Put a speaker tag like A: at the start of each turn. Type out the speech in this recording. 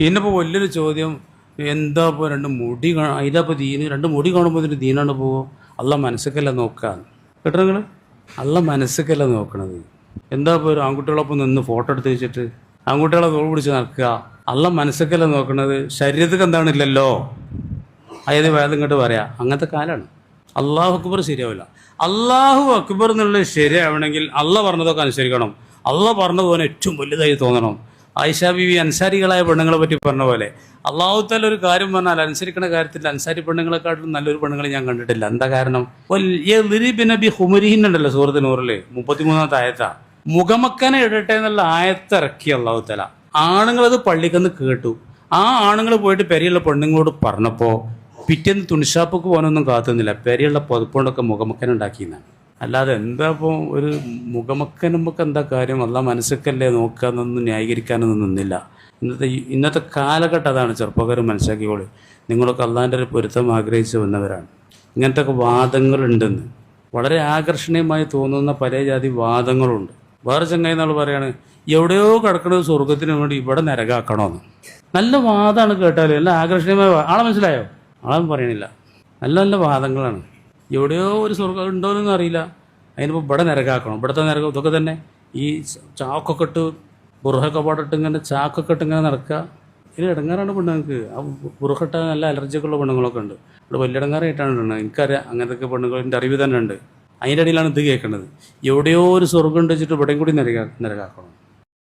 A: പിന്നിപ്പോൾ വലിയൊരു ചോദ്യം, എന്താ ഇപ്പോൾ രണ്ട് മുടി അതിലപ്പോൾ ദീന് രണ്ട് മുടി കാണുമ്പോൾ ഇതിന് ദീനാണ് പോകുമോ? അല്ല മനസ്സൊക്കെയല്ല നോക്കാൻ കേട്ടോ നിങ്ങൾ, അല്ല മനസ്സൊക്കെയല്ല നോക്കണത്. എന്താ ഇപ്പോൾ ഒരു ആൺകുട്ടികളൊപ്പം നിന്ന് ഫോട്ടോ എടുത്ത് വെച്ചിട്ട് ആൺകുട്ടികളെ തോൾ പിടിച്ച് നടക്കുക? അല്ല മനസ്സൊക്കെയല്ല നോക്കണത്, ശരീരത്തിൽ എന്താണില്ലല്ലോ. അതായത് വേദം ഇങ്ങോട്ട് പറയാം, അങ്ങനത്തെ കാലമാണ്. അള്ളാഹു അക്ബർ ശരിയാവില്ല. അള്ളാഹു അക്ബർ എന്നുള്ളത് ശരിയാവണമെങ്കിൽ അള്ള പറഞ്ഞതൊക്കെ അനുസരിക്കണം. അള്ള പറഞ്ഞതുപോലെ ഏറ്റവും വലുതായി തോന്നണം. ആയിഷ ബീവി അൻസാരികളായ പെണ്ണുങ്ങളെ പറ്റി പറഞ്ഞ പോലെ അള്ളാഹു താല ഒരു കാര്യം പറഞ്ഞാൽ അനുസരിക്കുന്ന കാര്യത്തിൽ അൻസാരി പെണ്ണുങ്ങളെക്കാട്ടിലും നല്ലൊരു പെണ്ണുങ്ങളെ ഞാൻ കണ്ടിട്ടില്ല. എന്താ കാരണം? നബി ഹുമരിഹിൻ ഉണ്ടല്ലോ സൂറത്ത് നൂറില് 33-ാമത്തെ ആയത്താ, മുഖമക്കനെ ഇടട്ടെ എന്നുള്ള ആയത്തിറക്കി അള്ളാഹു താല. ആണുങ്ങളത് പള്ളിക്കന്ന് കേട്ടു. ആ ആണുങ്ങൾ പോയിട്ട് പെരിയുള്ള പെണ്ണുങ്ങളോട് പറഞ്ഞപ്പോൾ പിറ്റേന്ന് തുണിഷാപ്പൊക്കെ പോകാനൊന്നും കാത്തുന്നില്ല, പെരിയുള്ള പുതപ്പുകൊണ്ടൊക്കെ മുഖമക്കൻ ഉണ്ടാക്കിയെന്നാണ്. അല്ലാതെ എന്താ ഇപ്പോൾ ഒരു മുഖമക്കനുമ്പൊക്കെ എന്താ കാര്യം? അല്ല മനസ്സൊക്കെയല്ലേ നോക്കാന്നൊന്നും ന്യായീകരിക്കാനൊന്നും നിന്നില്ല. ഇന്നത്തെ കാലഘട്ടം അതാണ്. ചെറുപ്പക്കാരും മനസ്സിലാക്കിക്കോളി, നിങ്ങളൊക്കെ അള്ളാൻ്റെ ഒരു പൊരുത്തം ആഗ്രഹിച്ച് വന്നവരാണ്. ഇങ്ങനത്തെ ഒക്കെ വാദങ്ങളുണ്ടെന്ന്, വളരെ ആകർഷണീയമായി തോന്നുന്ന പല ജാതി വാദങ്ങളുണ്ട്. വേറെ ചങ്ങായി നാൾ പറയാണ്, എവിടെയോ കിടക്കുന്നത് സ്വർഗത്തിന് വേണ്ടി ഇവിടെ നരകാക്കണമെന്ന്. നല്ല വാദമാണ് കേട്ടാലും, നല്ല ആകർഷണീയമായ ആളെ മനസ്സിലായോ? ആളൊന്നും പറയണില്ല. നല്ല നല്ല വാദങ്ങളാണ്. എവിടെയോ ഒരു സ്വർഗ്ഗം ഉണ്ടോയെന്നൊന്നും അറിയില്ല, അതിനിപ്പോൾ ഇവിടെ നരകാക്കണം. ഇവിടുത്തെ നരകം ഇതൊക്കെ തന്നെ ഈ ചാക്കൊക്കെ ഇട്ട് ബുർഹൊക്കെ പാടിട്ട് ഇങ്ങനെ ചാക്കൊക്കെ ഇട്ട് ഇങ്ങനെ നടക്കുക. ഇത് ഇടങ്ങാറാണ് പെണ്ണുങ്ങൾക്ക്. ആ ബുർഹട്ട നല്ല അലർജിയൊക്കെ ഉള്ള പെണ്ണുങ്ങളൊക്കെ ഉണ്ട്. ഇവിടെ വലിയ ഇടങ്ങാറായിട്ടാണ് ഉള്ളത്. എനിക്കറിയാം അങ്ങനത്തെ പെണ്ണുങ്ങളുടെ അറിവ് തന്നെ ഉണ്ട്. അതിൻ്റെ ഇടയിലാണ് ഇത് കേൾക്കുന്നത്. എവിടെയോ ഒരു സ്വർഗ്ഗം ഉണ്ട് വെച്ചിട്ട് ഇവിടെയും കൂടി നരകാക്കണം.